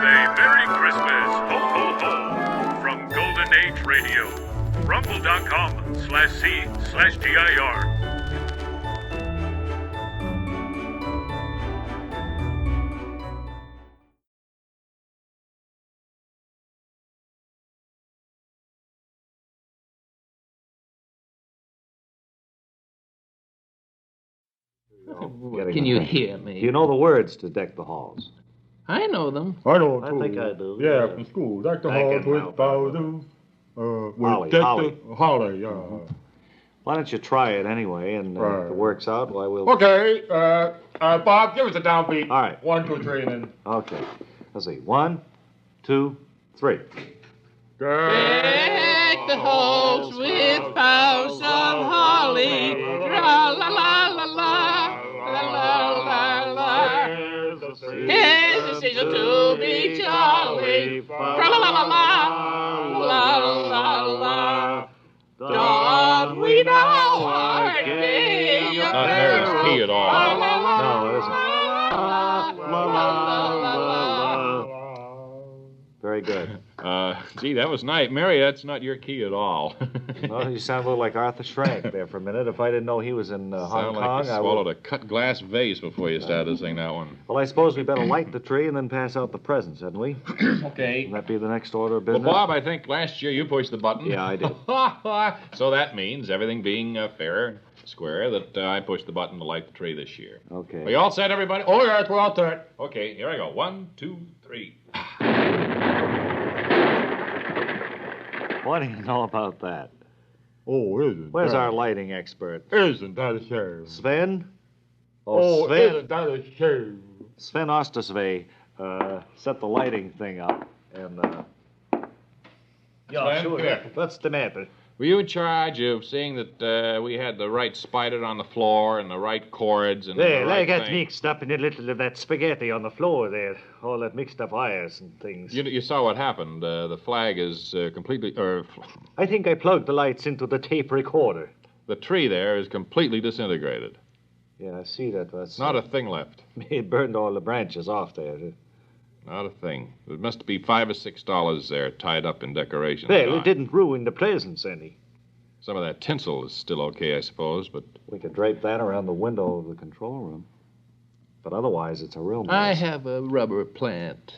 a Merry Christmas, ho ho ho, from Golden Age Radio, rumble.com/C/GIR. Can you hear me? Do you know the words to Deck the Halls? I know them. I know I too. think I do. Yeah, from school. Deck the I halls can with help boughs. Holly, deck holly. the holly. Why don't you try it anyway, and Right. if it works out, why we'll... Okay, Bob, give us a downbeat. All right. 1, 2, 3, and then. Okay. Let's see. 1, 2, 3. Deck the halls with boughs of holly. Tra la la la la. La la la la. Here's the season to be jolly. Tra la la la la. La la la. Don't we know our day? Not Mary's key at all. No, it isn't. Very good. Gee, that was nice. Mary, that's not your key at all. Well, you sound a little like Arthur Schrank there for a minute. If I didn't know he was in Hong Sound like Kong, you I swallowed would... a cut glass vase before you started to sing that one. Well, I suppose we better light the tree and then pass out the presents, hadn't we? Okay. Would that be the next order of Well, business? Bob, I think last year you pushed the button. Yeah, I did. So that means, everything being fair and square, that I pushed the button to light the tree this year. Okay. Are you all set, everybody? Oh, yes, we're all set. Okay, here I go. 1, 2, 3. What do you know about that? Oh, isn't Where's that? our lighting expert? Isn't that a shame? Sven? Oh, Sven. isn't that a shame? Sven Ostersve set the lighting thing up. And, Sven, come here. What's the matter? Were you in charge of seeing that we had the right spider on the floor and the right cords and the Well, right I got thing? mixed up in a little of that spaghetti on the floor there. All that mixed up wires and things. You saw what happened. The flag is completely... I think I plugged the lights into the tape recorder. the tree there is completely disintegrated. Yeah, I see that. That's Not a thing left. It burned all the branches off there. Not a thing. There must be $5 or $6 there tied up in decorations. Well, it didn't ruin the presents any. Some of that tinsel is still okay, I suppose, but... We could drape that around the window of the control room. But otherwise, it's a real mess. I have a rubber plant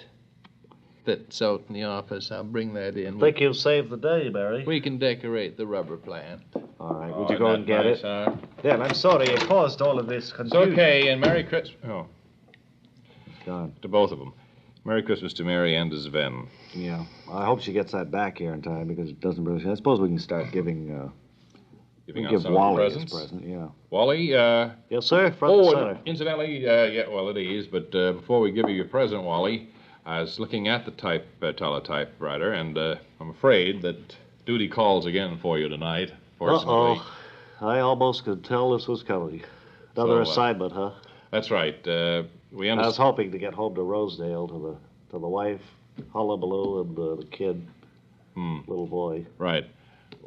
that's out in the office. I'll bring that in. Think you'll save the day, Barry. We can decorate the rubber plant. All right, would you go and get it? Huh? Yeah, I'm sorry it caused all of this It's confusion. okay, and Merry Christmas... Oh, Gone. to both of them. Merry Christmas to Mary and to Sven. Yeah, I hope she gets that back here in time because it doesn't really... I suppose we can start giving... Giving out give some Wally of the his presents. present, yeah. Wally, Yes, sir, front and center. and incidentally, yeah, well, it is, but before we give you your present, Wally, I was looking at the teletypewriter, and I'm afraid that duty calls again for you tonight, fortunately. Uh-oh. I almost could tell this was coming. Another So, assignment, huh? That's right. We I was understand. hoping to get home to Rosedale to the wife, Hullabaloo, and the kid, little boy. Right.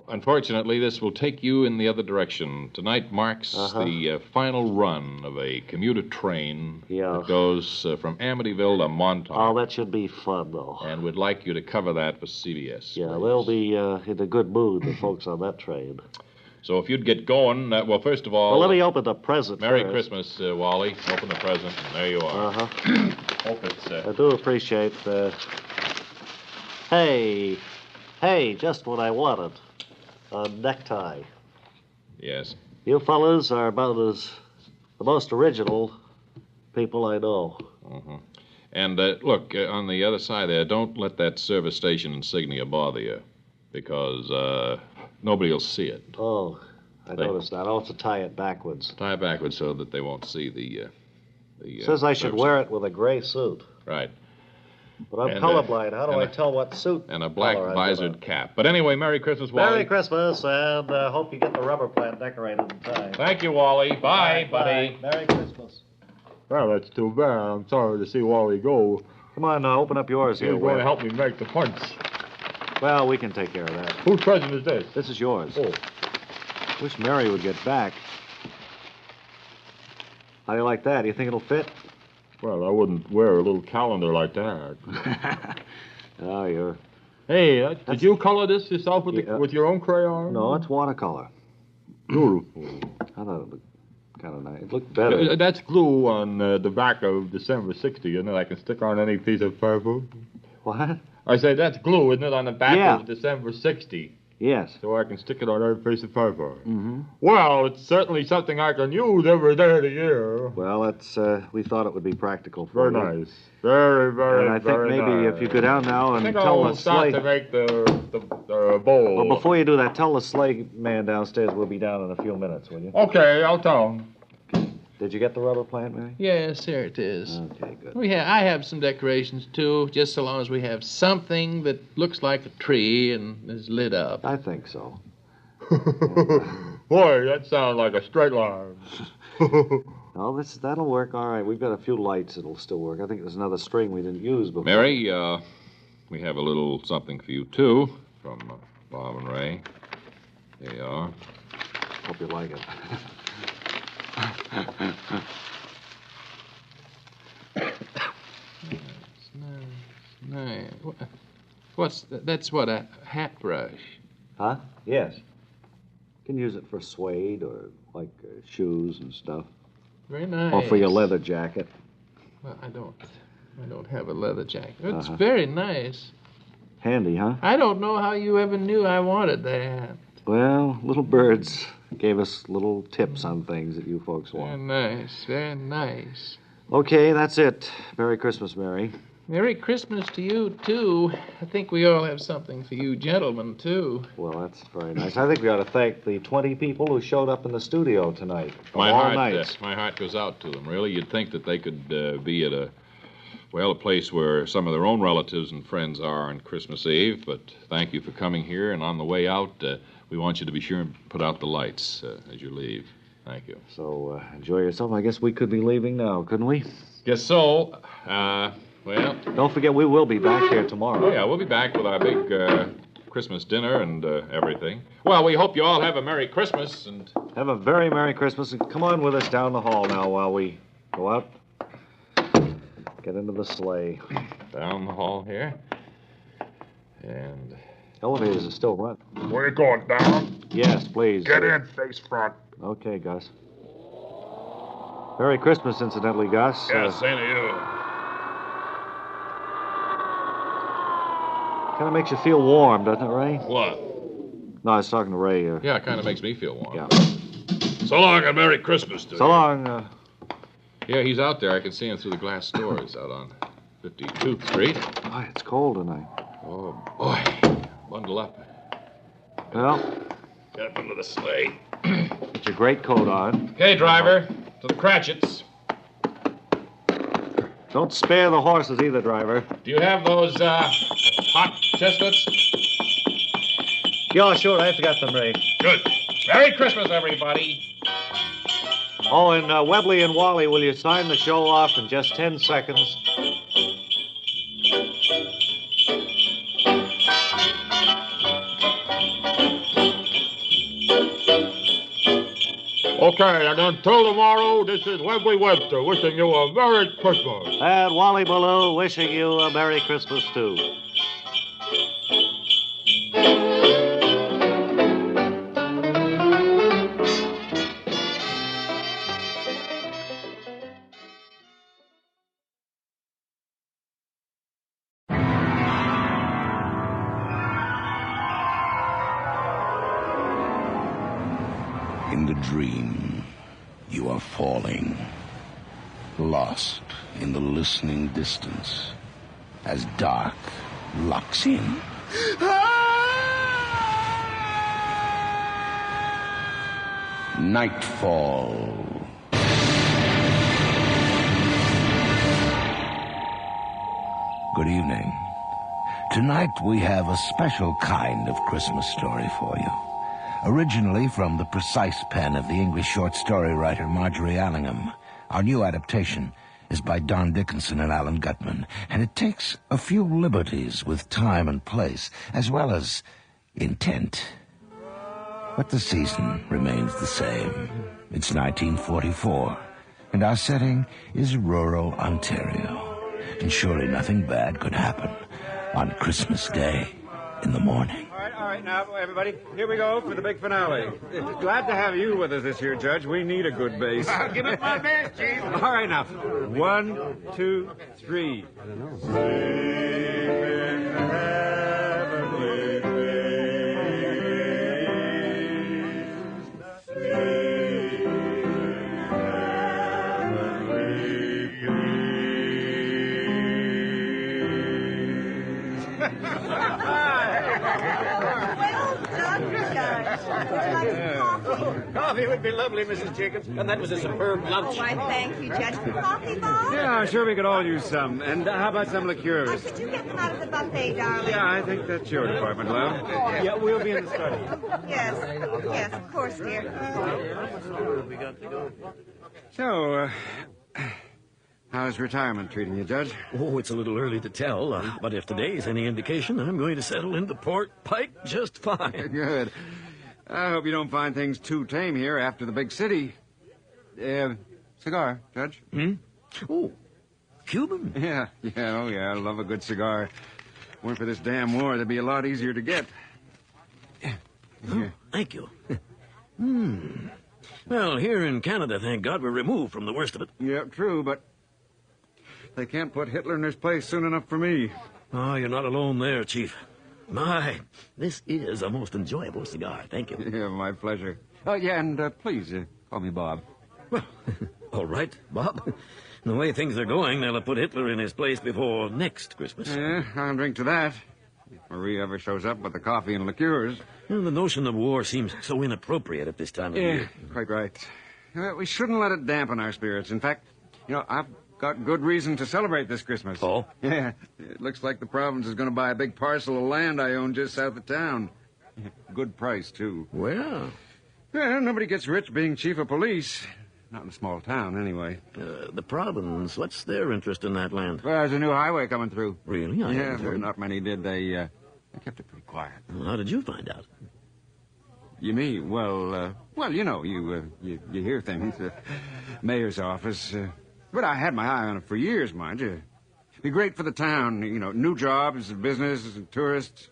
Unfortunately, this will take you in the other direction. Tonight marks the final run of a commuter train that goes from Amityville to Montauk. Oh, that should be fun, though. And we'd like you to cover that for CBS. Yeah, they'll be in a good mood, the folks on that train. So if you'd get going, well, first of all... Well, let me open the present Merry first. Christmas, Wally. Open the present. There you are. Hope it's... I do appreciate Hey, just what I wanted. A necktie. Yes. You fellas are about the most original people I know. Mm-hmm. And look, on the other side there, don't let that service station insignia bother you, because nobody will see it. Oh, I noticed that. I'll have to tie it backwards. Tie it backwards so that they won't see the Says I should wear it with a gray suit. Right. But I'm And, colorblind. How do and I tell what suit? And a black color I visored put cap. But anyway, Merry Christmas, on? Wally. Merry Christmas, and hope you get the rubber plant decorated in time. Thank you, Wally. Bye, buddy. Merry Christmas. Well, that's too bad. I'm sorry to see Wally go. Come on now, open up yours He's here. going to Whip. help me make the punch. Well, we can take care of that. Whose present is this? This is yours. Oh. Wish Mary would get back. How do you like that? Do you think it'll fit? Well, I wouldn't wear a little calendar like that. Oh, you're... Hey, did you color this yourself with, Yeah. with your own crayon? No, it's watercolor. Beautiful. I thought it looked kind of nice. It looked better. That's glue on the back of December 60, isn't it? I can stick on any piece of paper. What? I say that's glue, isn't it, on the back Yeah. of December 60? Yes. So I can stick it on every piece of paper. Mm-hmm. Well, it's certainly something I can use every day of the year. Well, that's, we thought it would be practical for Very you. nice. Very, very, And I think very maybe nice. if you go down now and I think tell I'll the start sleigh... to make the bowl. Well, before you do that, tell the sleigh man downstairs we'll be down in a few minutes, will you? Okay, I'll tell him. Did you get the rubber plant, Mary? Yes, here it is. Okay, good. I have some decorations too, just so long as we have something that looks like a tree and is lit up. I think so. Boy, that sounds like a straight line. Oh, that'll work all right. We've got a few lights that'll still work. I think there's another string we didn't use before. Mary, we have a little something for you, too, from Bob and Ray. There you are. Hope you like it. Nice. That's what, a hat brush? Huh? Yes. You can use it for suede or like shoes and stuff. Very nice. Or for your leather jacket. Well, I don't have a leather jacket. It's Uh-huh. very nice. Handy, huh? I don't know how you ever knew I wanted that. Well, little birds gave us little tips on things that you folks Very want. nice, very nice. Okay, that's it. Merry Christmas, Mary. Merry Christmas to you, too. I think we all have something for you gentlemen, too. Well, that's very nice. I think we ought to thank the 20 people who showed up in the studio tonight. My all heart, nights. my heart goes out to them, really. You'd think that they could be at a place where some of their own relatives and friends are on Christmas Eve, but thank you for coming here, and on the way out, we want you to be sure and put out the lights as you leave. Thank you. So, enjoy yourself. I guess we could be leaving now, couldn't we? Guess so. Well, Don't forget, we will be back here tomorrow. oh yeah, we'll be back with our big Christmas dinner and everything. Well, we hope you all have a Merry Christmas, and Have a very Merry Christmas, and come on with us down the hall now while we go out. Get into the sleigh. down the hall here. And Elevators are still running. Where you going, down? Yes, please. Get in, face front. Okay, Gus. Merry Christmas, incidentally, Gus. same to you. Kind of makes you feel warm, doesn't it, Ray? What? No, I was talking to Ray. Yeah, it kind of makes me feel warm. Yeah. So long and Merry Christmas to So you. long. Yeah, he's out there. I can see him through the glass doors out on 52nd Street. Boy, it's cold tonight. Oh, boy. Bundle up. Well, Get up into the sleigh. get your great coat on. Okay, driver. To the Cratchits. Don't spare the horses either, driver. Do you have those hot chestnuts? Yeah, sure, I forgot them, Ray. Good. Merry Christmas, everybody. Oh, and Webley and Wally, will you sign the show off in just 10 seconds? Okay, and until tomorrow, this is Webley Webster wishing you a Merry Christmas. And Wally Ballou wishing you a Merry Christmas, too. In the dream, you are falling, lost in the listening distance, as dark locks in. Nightfall. Good evening. Tonight we have a special kind of Christmas story for you. Originally from the precise pen of the English short story writer Marjorie Allingham, our new adaptation is by Don Dickinson and Alan Gutman, and it takes a few liberties with time and place, as well as intent. But the season remains the same. It's 1944, And our setting is rural Ontario. And surely nothing bad could happen on Christmas Day in the morning. All right, now, everybody, here we go for the big finale. Glad to have you with us this year, Judge. We need a good bass. I'll give it my best, Chief. All right, now. 1, 2, 3. Coffee would be lovely, Mrs. Jacobs. And that was a superb lunch. Oh, I thank you, Judge. Coffee, Bob? Yeah, I'm sure we could all use some. And how about some liqueurs? Could you get them out of the buffet, darling? Yeah, I think that's your department, love. Yeah, we'll be in the study. Yes, of course, dear. So, how's retirement treating you, Judge? Oh, it's a little early to tell, but if today's any indication, I'm going to settle into Port Pike just fine. Good. I hope you don't find things too tame here after the big city. Cigar, Judge? Oh, Cuban? Yeah, I love a good cigar. Weren't for this damn war, they'd be a lot easier to get. Oh, thank you. Well, here in Canada, thank God, we're removed from the worst of it. Yeah, true, but they can't put Hitler in his place soon enough for me. Oh, you're not alone there, Chief. My, this is a most enjoyable cigar. Thank you. Yeah, my pleasure. Oh, yeah, and please, call me Bob. Well, all right, Bob. The way things are going, they'll have put Hitler in his place before next Christmas. Yeah, I'll drink to that. If Marie ever shows up with the coffee and liqueurs. The notion of war seems so inappropriate at this time of year. Quite right. We shouldn't let it dampen our spirits. In fact, I've got good reason to celebrate this Christmas. Oh? Yeah. It looks like the province is going to buy a big parcel of land I own just south of town. Good price, too. Well? Yeah, nobody gets rich being chief of police. Not in a small town, anyway. The province, what's their interest in that land? Well, there's a new highway coming through. Really? I haven't but heard. not many did. They kept it pretty quiet. Well, how did you find out? You mean? Well, you hear things. Mayor's office. But I had my eye on it for years, mind you. Be great for the town, new jobs, business, and tourists.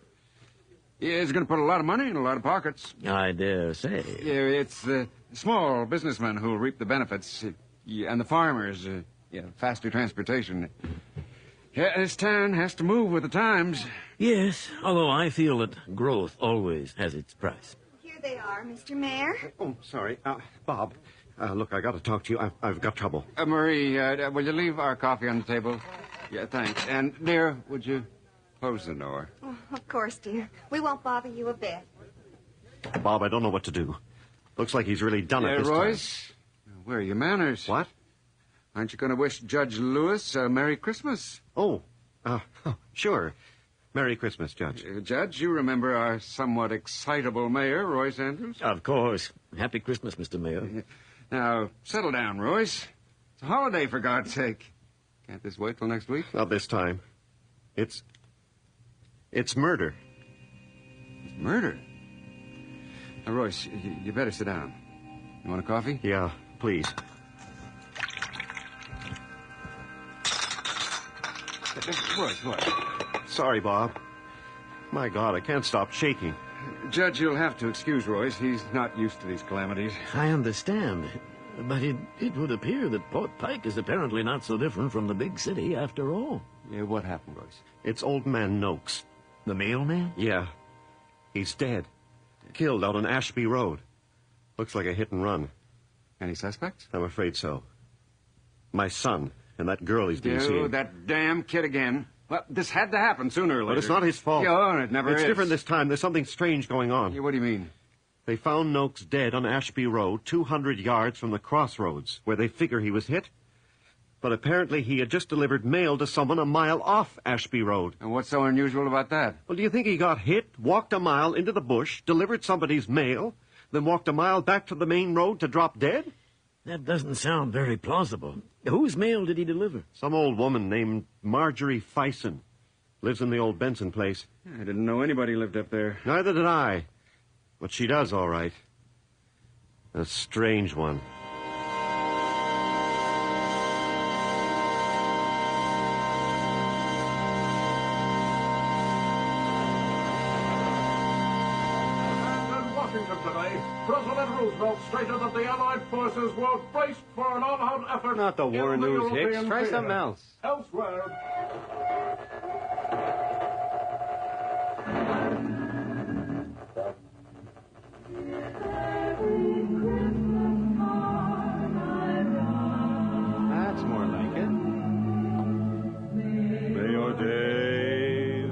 Yeah, it's going to put a lot of money in a lot of pockets. I dare say. Yeah, it's the small businessmen who'll reap the benefits, and the farmers, faster transportation. Yeah, this town has to move with the times. Yes, although I feel that growth always has its price. Here they are, Mr. Mayor. Oh, sorry. Bob, look, I got to talk to you. I've got trouble. Marie, will you leave our coffee on the table? Yeah, thanks. And, dear, would you close the door? Oh, of course, dear. We won't bother you a bit. Bob, I don't know what to do. Looks like he's really done it this Royce, where are your manners? What? Aren't you going to wish Judge Lewis a Merry Christmas? Oh, sure. Merry Christmas, Judge. Judge, you remember our somewhat excitable mayor, Royce Andrews? Of course. Happy Christmas, Mr. Mayor. Now, settle down, Royce. It's a holiday, for God's sake. Can't this wait till next week? Not this time. It's murder. It's murder? Now, Royce, you better sit down. You want a coffee? Yeah, please. Royce, what? Sorry, Bob. My God, I can't stop shaking. Judge, you'll have to excuse Royce. He's not used to these calamities. I understand. But it would appear that Port Pike is apparently not so different from the big city after all. Yeah, what happened, Royce? It's old man Noakes. The mailman? Yeah. He's dead. Killed out on Ashby Road. Looks like a hit and run. Any suspects? I'm afraid so. My son and that girl he's been seeing. That damn kid again. Well, this had to happen sooner or later. But it's not his fault. Yeah, it never is. It's different this time. There's something strange going on. Yeah, what do you mean? They found Noakes dead on Ashby Road, 200 yards from the crossroads, where they figure he was hit. But apparently he had just delivered mail to someone a mile off Ashby Road. And what's so unusual about that? Well, do you think he got hit, walked a mile into the bush, delivered somebody's mail, then walked a mile back to the main road to drop dead? That doesn't sound very plausible. Whose mail did he deliver? Some old woman named Marjorie Fison. Lives in the old Benson place. I didn't know anybody lived up there. Neither did I. But she does, all right. A strange one. Washington today, President Roosevelt stated that the Allied forces were braced for an all-out effort. Not the war in the news, Hicks. European Try theater. something else. Elsewhere. That's more like it. May your days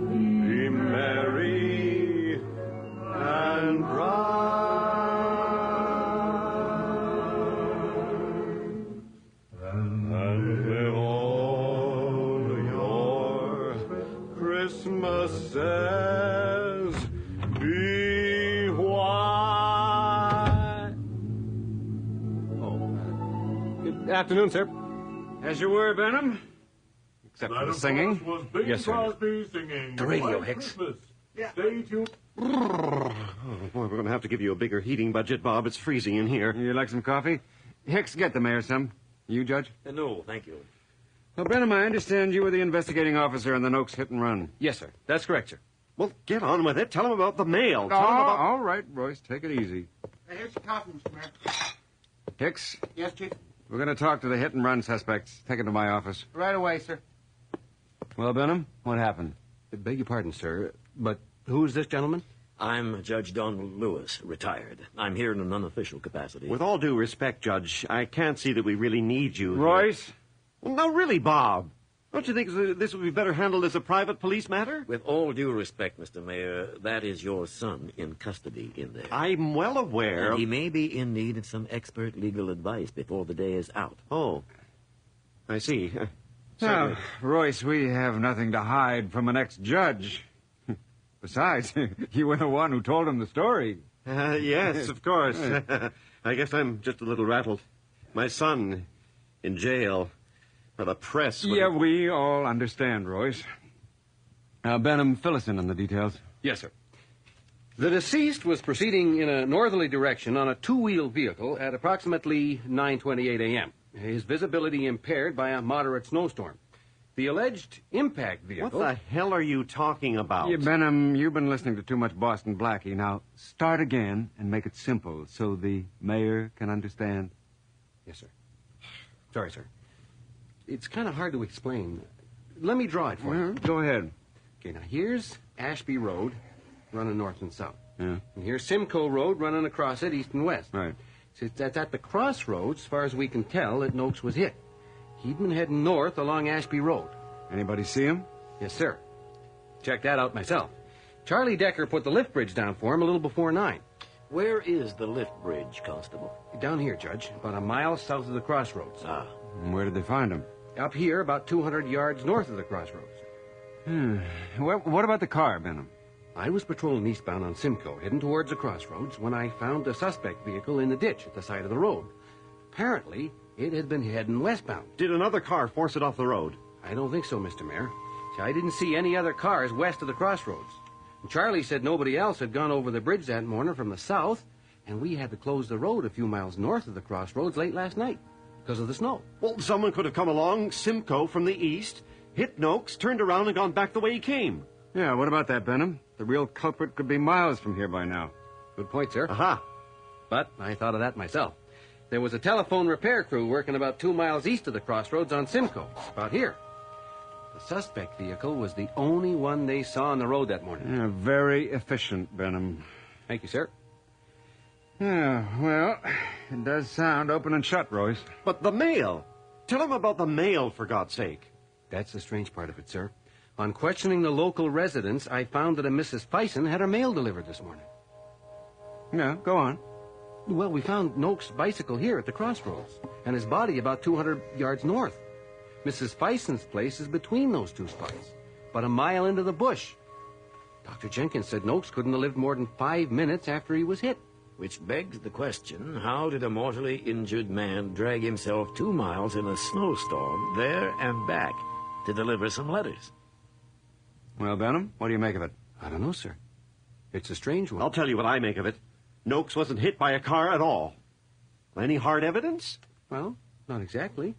be merry and bright, and may all your Christmases be white. Good afternoon, sir. As you were, Benham. Except for the singing. That, of course, was Bing Yes, sir. Crosby singing The radio, White Hicks. Christmas. Stay tuned. Oh, boy, we're going to have to give you a bigger heating budget, Bob. It's freezing in here. You like some coffee? Hicks, get the mayor some. You, Judge? No, thank you. Well, Benham, I understand you were the investigating officer on the Noakes hit and run. Yes, sir. That's correct, sir. Well, get on with it. Tell him about the mail. Tell him about... All right, Royce. Take it easy. Here's your coffee, Mr. Mayor. Hicks, Yes, Chief? we're going to talk to the hit and run suspects. Take it to my office. Right away, sir. Well, Benham, what happened? Beg your pardon, sir, but who's this gentleman? I'm Judge Donald Lewis, retired. I'm here in an unofficial capacity. With all due respect, Judge, I can't see that we really need you. here. Royce? Well, no, really, Bob. Don't you think this would be better handled as a private police matter? With all due respect, Mr. Mayor, that is your son in custody in there. I'm well aware. And he may be in need of some expert legal advice before the day is out. Oh, I see. Now, Royce, we have nothing to hide from an ex-judge. Besides, you were the one who told him the story. Yes, of course. I guess I'm just a little rattled. My son in jail. For the press. Yeah, we all understand, Royce. Benham, fill us in on the details. Yes, sir. The deceased was proceeding in a northerly direction on a two-wheel vehicle at approximately 9:28 a.m. His visibility impaired by a moderate snowstorm. The alleged impact vehicle... What the hell are you talking about? Yeah, Benham, you've been listening to too much Boston Blackie. Now, start again and make it simple so the mayor can understand. Yes, sir. Sorry, sir. It's kind of hard to explain. Let me draw it for you. Go ahead. Okay, now here's Ashby Road, running north and south. Yeah. And here's Simcoe Road, running across it east and west. Right. So that's at the crossroads, as far as we can tell, that Noakes was hit. He'd been heading north along Ashby Road. Anybody see him? Yes, sir. Checked that out myself. Charlie Decker put the lift bridge down for him a little before 9. Where is the lift bridge, Constable? Down here, Judge, about a mile south of the crossroads. Ah. And where did they find him? Up here, about 200 yards north of the crossroads. What about the car, Benham? I was patrolling eastbound on Simcoe, heading towards the crossroads, when I found the suspect vehicle in the ditch at the side of the road. Apparently, it had been heading westbound. Did another car force it off the road? I don't think so, Mr. Mayor. See, I didn't see any other cars west of the crossroads. And Charlie said nobody else had gone over the bridge that morning from the south, and we had to close the road a few miles north of the crossroads late last night because of the snow. Well, someone could have come along, Simcoe from the east, hit Noakes, turned around and gone back the way he came. Yeah, what about that, Benham? The real culprit could be miles from here by now. Good point, sir. Aha. But I thought of that myself. There was a telephone repair crew working about 2 miles east of the crossroads on Simcoe, about here. The suspect vehicle was the only one they saw on the road that morning. Yeah, very efficient, Benham. Thank you, sir. Yeah, well, it does sound open and shut, Royce. But the mail. Tell him about the mail, for God's sake. That's the strange part of it, sir. On questioning the local residents, I found that a Mrs. Fison had her mail delivered this morning. Yeah, go on. Well, we found Noakes' bicycle here at the crossroads, and his body about 200 yards north. Mrs. Fison's place is between those two spots, but a mile into the bush. Dr. Jenkins said Noakes couldn't have lived more than 5 minutes after he was hit. Which begs the question, how did a mortally injured man drag himself 2 miles in a snowstorm, there and back, to deliver some letters? Well, Benham, what do you make of it? I don't know, sir. It's a strange one. I'll tell you what I make of it. Noakes wasn't hit by a car at all. Any hard evidence? Well, not exactly.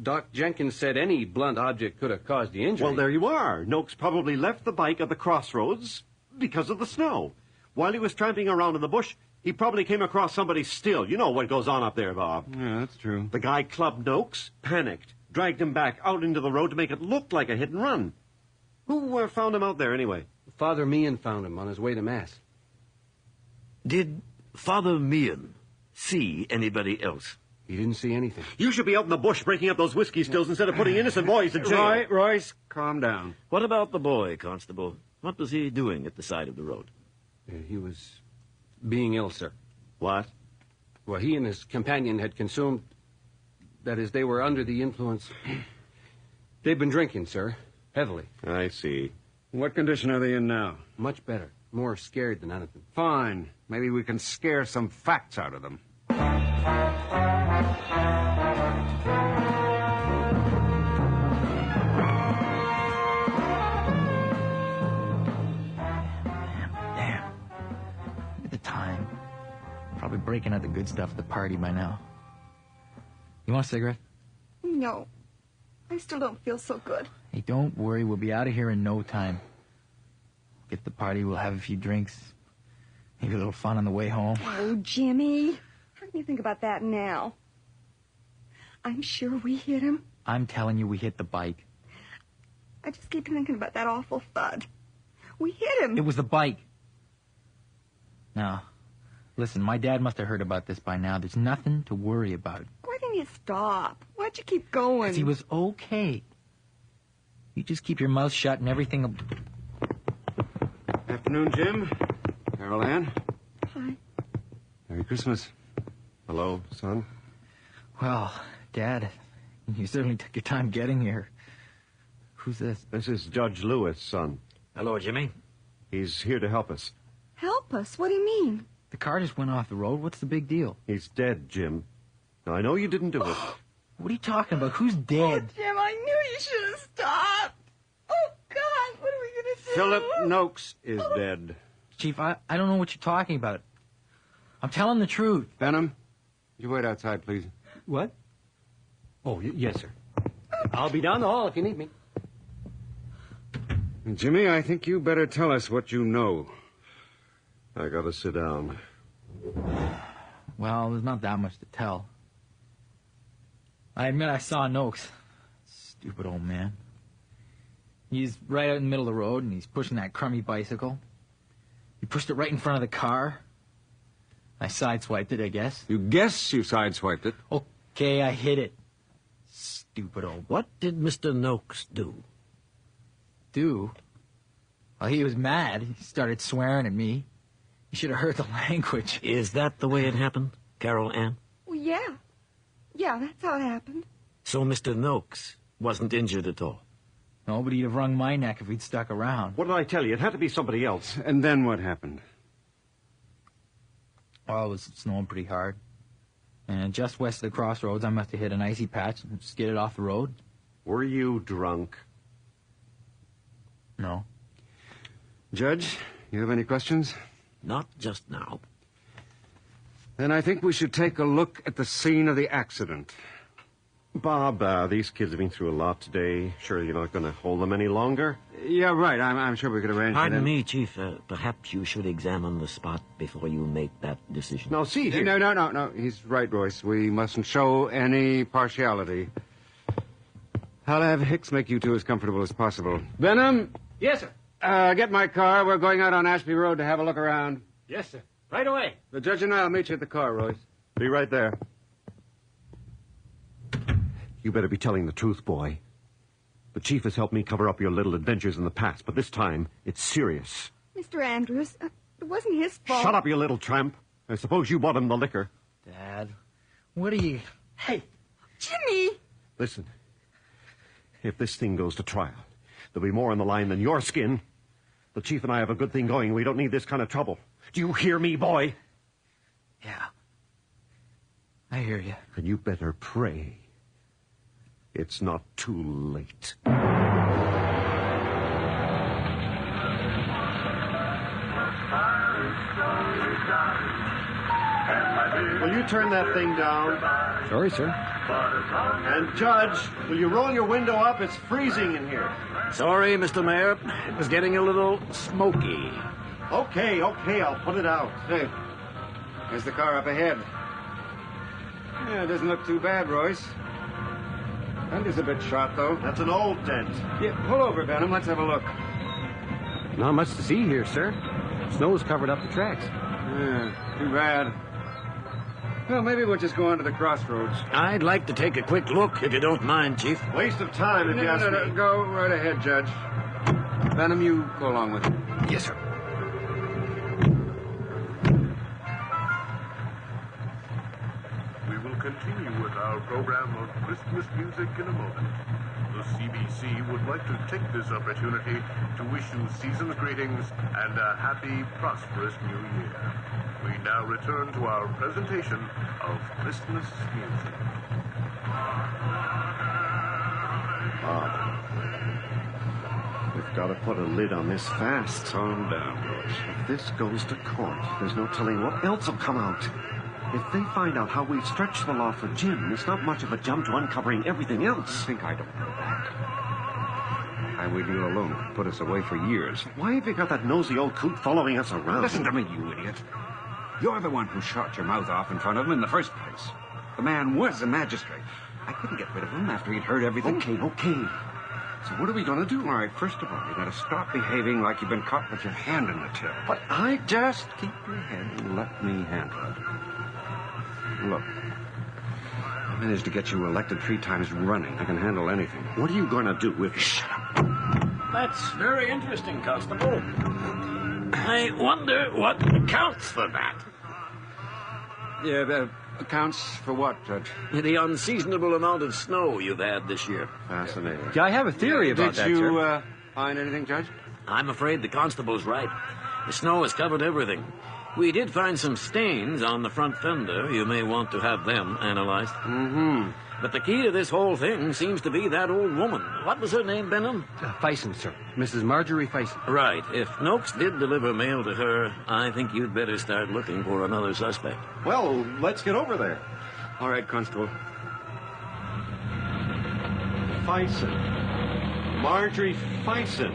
Doc Jenkins said any blunt object could have caused the injury. Well, there you are. Noakes probably left the bike at the crossroads because of the snow. While he was tramping around in the bush, he probably came across somebody still. You know what goes on up there, Bob. Yeah, that's true. The guy clubbed Noakes, panicked, dragged him back out into the road to make it look like a hit and run. Who found him out there, anyway? Father Meehan found him on his way to Mass. Did Father Meehan see anybody else? He didn't see anything. You should be out in the bush breaking up those whiskey stills instead of putting innocent boys in jail. Royce, calm down. What about the boy, Constable? What was he doing at the side of the road? He was being ill, sir. What? Well, he and his companion had consumed... That is, they were under the influence... They've been drinking, sir. Heavily. I see. What condition are they in now? Much better. More scared than anything. Fine. Maybe we can scare some facts out of them. Damn. At the time. Probably breaking out the good stuff at the party by now. You want a cigarette? No. I still don't feel so good. Hey, don't worry. We'll be out of here in no time. Get to the party. We'll have a few drinks. Maybe a little fun on the way home. Oh, Jimmy. How can you think about that now? I'm sure we hit him. I'm telling you, we hit the bike. I just keep thinking about that awful thud. We hit him. It was the bike. Now, listen, my dad must have heard about this by now. There's nothing to worry about. Why didn't you stop? Why'd you keep going? 'Cause he was okay. You just keep your mouth shut and everything will... Afternoon, Jim. Carol Ann. Hi. Merry Christmas. Hello, son. Well, Dad, you certainly took your time getting here. Who's this? This is Judge Lewis, son. Hello, Jimmy. He's here to help us. Help us? What do you mean? The car just went off the road. What's the big deal? He's dead, Jim. Now, I know you didn't do it. What are you talking about? Who's dead? Oh, Jim, I knew you should have stopped. Oh, God, what are we going to do? Philip Noakes is dead. Chief, I don't know what you're talking about. I'm telling the truth. Benham, you wait outside, please. What? Oh, yes, sir. I'll be down the hall if you need me. Jimmy, I think you better tell us what you know. I gotta sit down. Well, there's not that much to tell. I admit I saw Noakes. Stupid old man. He's right out in the middle of the road, and he's pushing that crummy bicycle. He pushed it right in front of the car. I sideswiped it, I guess. You guess you sideswiped it? Okay, I hit it. Stupid old... What did Mr. Noakes do? Do? Well, he was mad. He started swearing at me. You should have heard the language. Is that the way it happened, Carol Ann? Well, yeah. Yeah, that's how it happened. So Mr. Noakes wasn't injured at all? No, but he'd have wrung my neck if he'd stuck around. What did I tell you? It had to be somebody else. And then what happened? Well, it was snowing pretty hard. And just west of the crossroads, I must have hit an icy patch and skidded off the road. Were you drunk? No. Judge, you have any questions? Not just now. Then I think we should take a look at the scene of the accident. Bob, these kids have been through a lot today. Sure you're not going to hold them any longer? Yeah, right. I'm sure we could arrange for Pardon them. me, Chief. Perhaps you should examine the spot before you make that decision. Now, see here. No. He's right, Royce. We mustn't show any partiality. I'll have Hicks make you two as comfortable as possible. Benham? Yes, sir. Get my car. We're going out on Ashby Road to have a look around. Yes, sir. Right away. The judge and I'll meet you at the car, Royce. Be right there. You better be telling the truth, boy. The chief has helped me cover up your little adventures in the past, but this time, it's serious. Mr. Andrews, it wasn't his fault. Shut up, you little tramp. I suppose you bought him the liquor. Dad, what are you... Hey, Jimmy! Listen, if this thing goes to trial, there'll be more on the line than your skin. The chief and I have a good thing going. We don't need this kind of trouble. Do you hear me, boy? Yeah. I hear you. And you better pray it's not too late. Will you turn that thing down? Sorry, sir. And, Judge, will you roll your window up? It's freezing in here. Sorry, Mr. Mayor. It was getting a little smoky. Okay, I'll put it out. Hey, there's the car up ahead. Yeah, it doesn't look too bad, Royce. Fender's a bit shot, though. That's an old dent. Yeah, pull over, Benham. Let's have a look. Not much to see here, sir. Snow's covered up the tracks. Yeah, too bad. Well, maybe we'll just go on to the crossroads. I'd like to take a quick look, if you don't mind, Chief. Waste of time, if you ask me. Go right ahead, Judge. Benham, you go along with it. Yes, sir. We will continue with our program of Christmas music in a moment. The CBC would like to take this opportunity to wish you season's greetings and a happy, prosperous new year. We now return to our presentation of Christmas music. We've got to put a lid on this fast. Calm down, Royce. If this goes to court, there's no telling what else will come out. If they find out how we've stretched the law for Jim, it's not much of a jump to uncovering everything else. I think I don't know that. I would you alone put us away for years. Why have you got that nosy old coot following us around? Listen to me, you idiot. You're the one who shot your mouth off in front of him in the first place. The man was a magistrate. I couldn't get rid of him after he'd heard everything. Okay. So what are we going to do? All right, first of all, you got to stop behaving like you've been caught with your hand in the till. But I Just keep your head and let me handle it. Look, I managed to get you elected 3 times running. I can handle anything. What are you going to do with... Shut up. That's very interesting, Constable. I wonder what accounts for that. Yeah, that accounts for what, Judge? The unseasonable amount of snow you've had this year. Fascinating. Yeah, I have a theory about that, Did you sir. find anything, Judge? I'm afraid the constable's right. The snow has covered everything. We did find some stains on the front fender. You may want to have them analyzed. Mm-hmm. But the key to this whole thing seems to be that old woman. What was her name, Benham? Fison, sir. Mrs. Marjorie Fison. Right. If Noakes did deliver mail to her, I think you'd better start looking for another suspect. Well, let's get over there. All right, Constable. Fison. Marjorie Fison.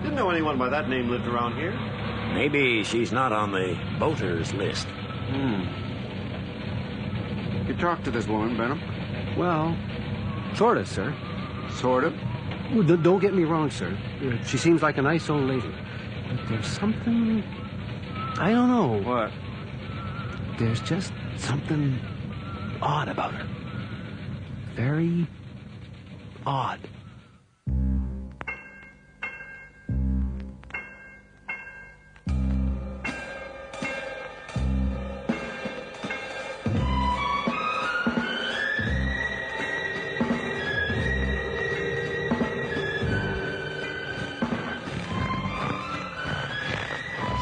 Didn't know anyone by that name lived around here. Maybe she's not on the voters list. You talked to this woman, Benham? Well, sort of, sir. Sort of? Well, don't get me wrong, sir. She seems like a nice old lady. But there's something... I don't know. What? There's just something odd about her. Very odd.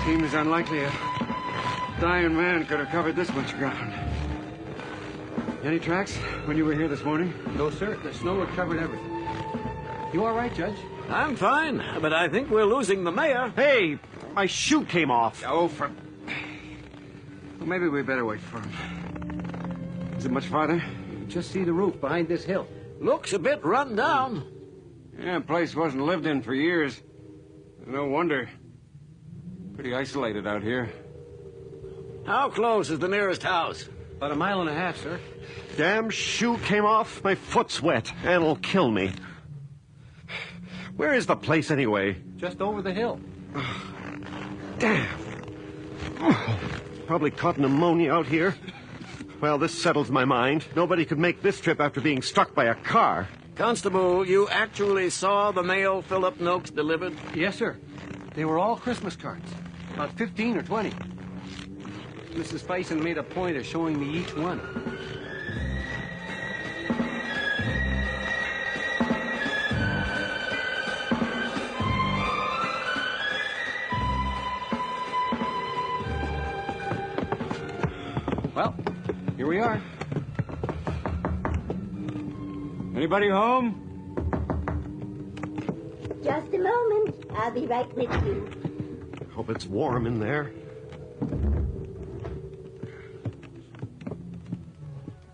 Seems unlikely a dying man could have covered this much ground. Any tracks when you were here this morning? No, sir. The snow had covered everything. You all right, Judge? I'm fine, but I think we're losing the mayor. Hey, my shoe came off. Oh, for... Well, maybe we better wait for him. Is it much farther? Just see the roof behind this hill. Looks a bit run down. Yeah, the place wasn't lived in for years. No wonder. Pretty isolated out here. How close is the nearest house? About 1.5 miles, sir. Damn shoe came off. My foot's wet, and it'll kill me. Where is the place, anyway? Just over the hill. Damn. Probably caught pneumonia out here. Well, this settles my mind. Nobody could make this trip after being struck by a car. Constable, you actually saw the mail Philip Noakes delivered? Yes, sir. They were all Christmas cards. About 15 or 20. Mrs. Fison made a point of showing me each one. Well, here we are. Anybody home? Just a moment. I'll be right with you. Hope it's warm in there.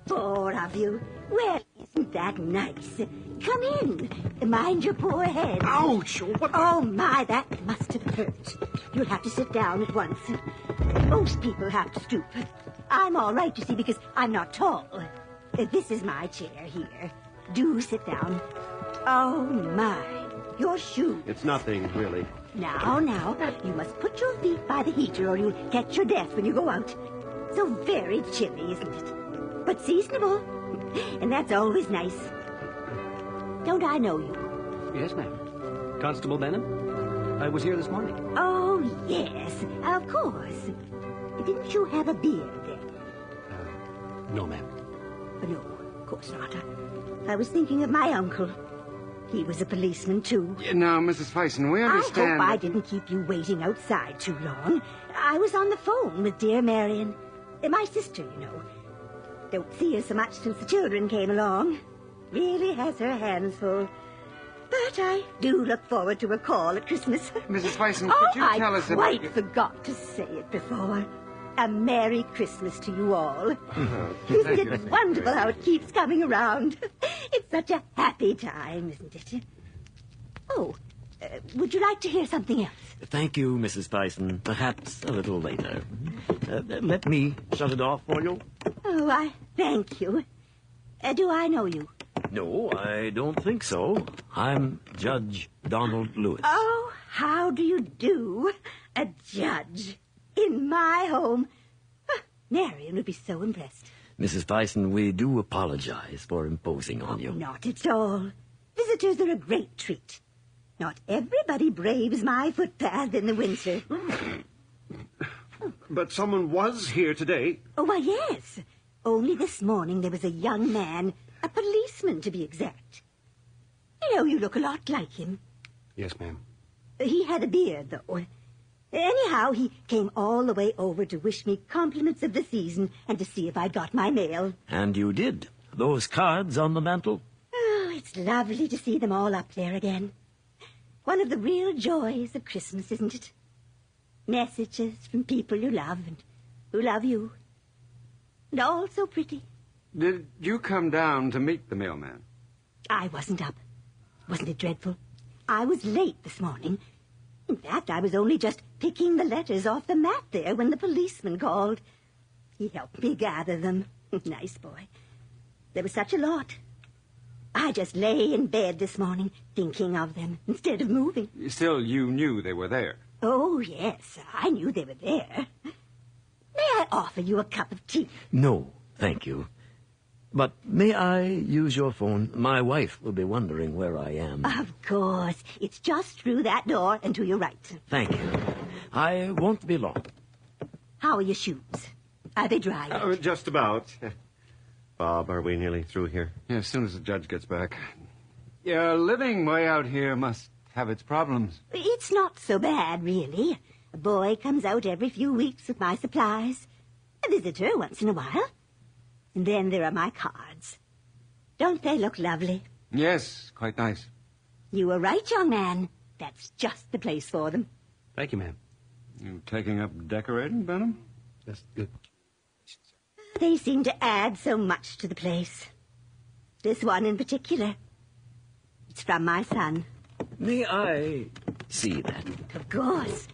4 of you. Well, isn't that nice? Come in. Mind your poor head. Ouch! What the... Oh, my, that must have hurt. you'll have to sit down at once. Most people have to stoop. I'm all right, you see, because I'm not tall. This is my chair here. Do sit down. Oh, my. Your shoes. It's nothing, really. Now, you must put your feet by the heater or you'll catch your death when you go out. So very chilly, isn't it? But seasonable. And that's always nice. Don't I know you? Yes, ma'am. Constable Benham? I was here this morning. Oh, yes, of course. Didn't you have a beard then? No, ma'am. No, of course not. I was thinking of my uncle. He was a policeman, too. Now, Mrs. Fison, we understand... I hope I didn't keep you waiting outside too long. I was on the phone with dear Marion. My sister, you know. Don't see her so much since the children came along. Really has her hands full. But I do look forward to a call at Christmas. Mrs. Fison, could you tell us about... I quite forgot to say it before. A Merry Christmas to you all. Isn't it wonderful how it keeps coming around? It's such a happy time, isn't it? Oh, would you like to hear something else? Thank you, Mrs. Fison. Perhaps a little later. Let me shut it off for you. Oh, I thank you. Do I know you? No, I don't think so. I'm Judge Donald Lewis. Oh, how do you do? A judge in my home. Marion would be so impressed. Mrs. Fison, we do apologize for imposing on you. Not at all. Visitors are a great treat. Not everybody braves my footpath in the winter. But someone was here today. Oh, why, yes. Only this morning there was a young man, a policeman to be exact. You know, you look a lot like him. Yes, ma'am. He had a beard, though. Anyhow, he came all the way over to wish me compliments of the season and to see if I'd got my mail. And you did. Those cards on the mantel? Oh, it's lovely to see them all up there again. One of the real joys of Christmas, isn't it? Messages from people you love and who love you. And all so pretty. Did you come down to meet the mailman? I wasn't up. Wasn't it dreadful? I was late this morning. In fact, I was only just picking the letters off the mat there when the policeman called. He helped me gather them. Nice boy. There was such a lot. I just lay in bed this morning thinking of them instead of moving. Still, you knew they were there. Oh, yes, I knew they were there. May I offer you a cup of tea? No, thank you. But may I use your phone? My wife will be wondering where I am. Of course. It's just through that door and to your right. Thank you. I won't be long. How are your shoes? Are they dry yet? Just about. Bob, are we nearly through here? Yeah, as soon as the judge gets back. Yeah, living way out here must have its problems. It's not so bad, really. A boy comes out every few weeks with my supplies. A visitor once in a while. And then there are my cards. Don't they look lovely? Yes, quite nice. You were right, young man. That's just the place for them. Thank you, ma'am. You taking up decorating, Benham? That's good. They seem to add so much to the place. This one in particular. It's from my son. May I see that? Of course.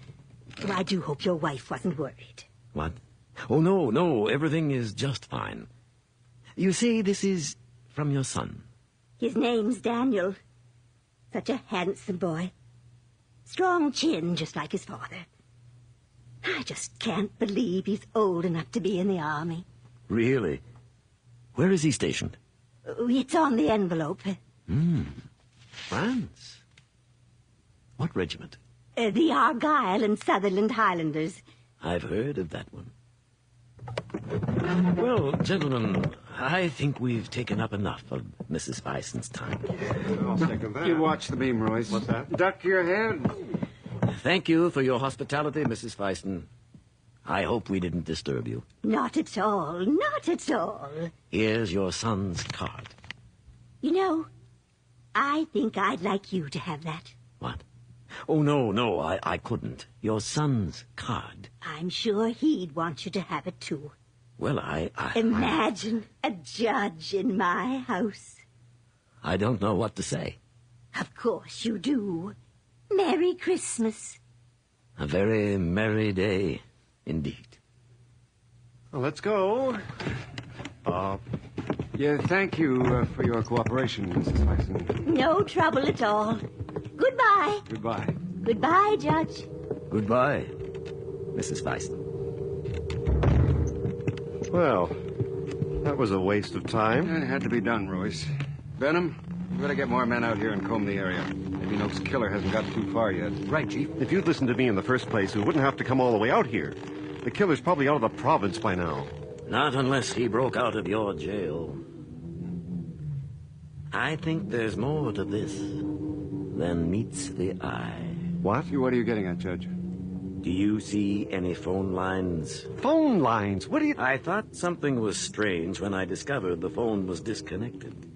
Oh, I do hope your wife wasn't worried. What? Oh, no, everything is just fine. You see, this is from your son. His name's Daniel. Such a handsome boy. Strong chin, just like his father. I just can't believe he's old enough to be in the army. Really? Where is he stationed? It's on the envelope. France. What regiment? The Argyle and Sutherland Highlanders. I've heard of that one. Well, gentlemen, I think we've taken up enough of Mrs. Fison's time. I'll second that. You watch the beam, Royce. What's that? Duck your head. Thank you for your hospitality, Mrs. Fison. I hope we didn't disturb you. Not at all. Not at all. Here's your son's card. You know, I think I'd like you to have that. What? Oh, no, I couldn't. Your son's card. I'm sure he'd want you to have it, too. Well, I Imagine a judge in my house. I don't know what to say. Of course you do. Merry Christmas. A very merry day, indeed. Well, let's go. Yeah, thank you for your cooperation, Mrs. Fison. No trouble at all. Goodbye. Goodbye. Goodbye, Judge. Goodbye, Mrs. Fison. Well, that was a waste of time. It had to be done, Royce. Benham, we better get more men out here and comb the area. Maybe Noak's killer hasn't got too far yet. Right, Chief. If you'd listened to me in the first place, we wouldn't have to come all the way out here. The killer's probably out of the province by now. Not unless he broke out of your jail. I think there's more to this than meets the eye. What? What are you getting at, Judge? Do you see any phone lines? Phone lines? What do you... I thought something was strange when I discovered the phone was disconnected.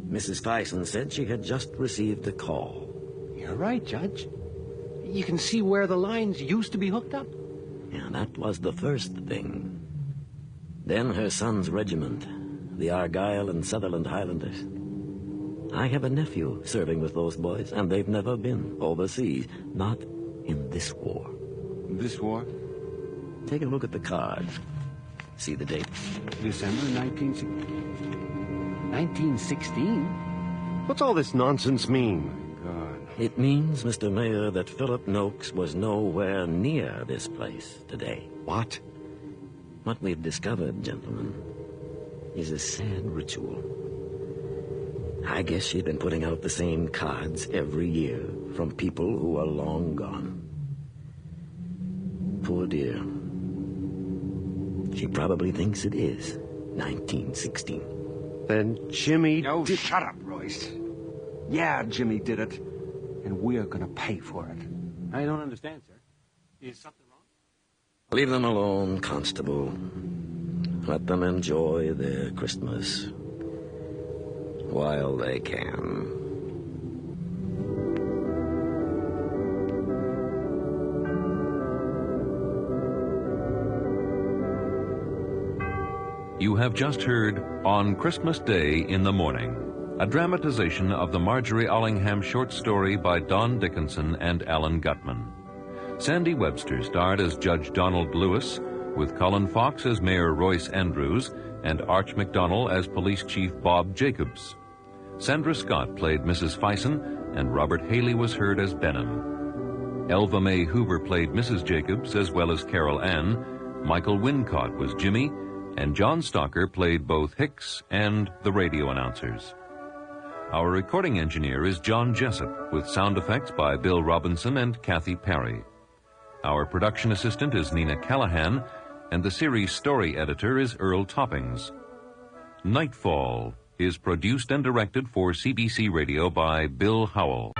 Mrs. Fison said she had just received a call. You're right, Judge. You can see where the lines used to be hooked up. Yeah, that was the first thing. Then her son's regiment, the Argyll and Sutherland Highlanders. I have a nephew serving with those boys, and they've never been overseas. Not in this war. This war? Take a look at the card. See the date. December 1916. What's all this nonsense mean? God. It means, Mr. Mayor, that Philip Noakes was nowhere near this place today. What? What we've discovered, gentlemen, is a sad ritual. I guess she'd been putting out the same cards every year from people who are long gone. Poor dear. She probably thinks it is 1916. Then Jimmy... Oh, shut up, Royce. Yeah, Jimmy did it. And we're gonna pay for it. I don't understand, sir. Is something wrong? Leave them alone, Constable. Let them enjoy their Christmas while they can. You have just heard On Christmas Day in the Morning, a dramatization of the Marjorie Allingham short story by Don Dickinson and Alan Gutman. Sandy Webster starred as Judge Donald Lewis, with Colin Fox as Mayor Royce Andrews and Arch McDonnell as Police Chief Bob Jacobs. Sandra Scott played Mrs. Fison, and Robert Haley was heard as Benham. Elva Mae Hoover played Mrs. Jacobs, as well as Carol Ann. Michael Wincott was Jimmy, and John Stalker played both Hicks and the radio announcers. Our recording engineer is John Jessup, with sound effects by Bill Robinson and Kathy Perry. Our production assistant is Nina Callahan, and the series story editor is Earl Toppings. Nightfall is produced and directed for CBC Radio by Bill Howell.